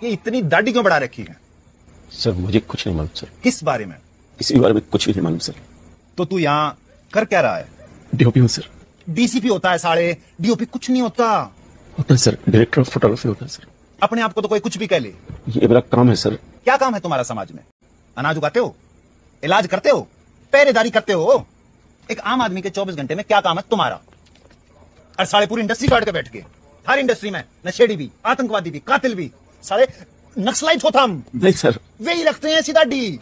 ये इतनी दाढ़ी क्यों बढ़ा रखी है? सर मुझे कुछ नहीं मालूम सर। किस बारे में? किसी बारे में कुछ भी नहीं मालूम सर। तो तू यहाँ कर क्या रहा है? डीओपी हूँ सर। डीसीपी होता है साले, डीओपी कुछ नहीं होता। होता है सर, डायरेक्टर ऑफ फोटोग्राफी होता है सर। अपने आप को तो कोई कुछ भी कह ले। ये मेरा काम है सर। क्या काम है तुम्हारा समाज में? अनाज उगाते हो, इलाज करते हो, पहरेदारी करते हो। एक आम आदमी के 24 घंटे में क्या काम है तुम्हारा? और साले पूरी इंडस्ट्री काट के बैठ के, हर इंडस्ट्री में नशेड़ी भी, आतंकवादी भी, कातिल भी, साले नक्सलाइट होता हम। नहीं सर। वही रखते हैं सीधा डी।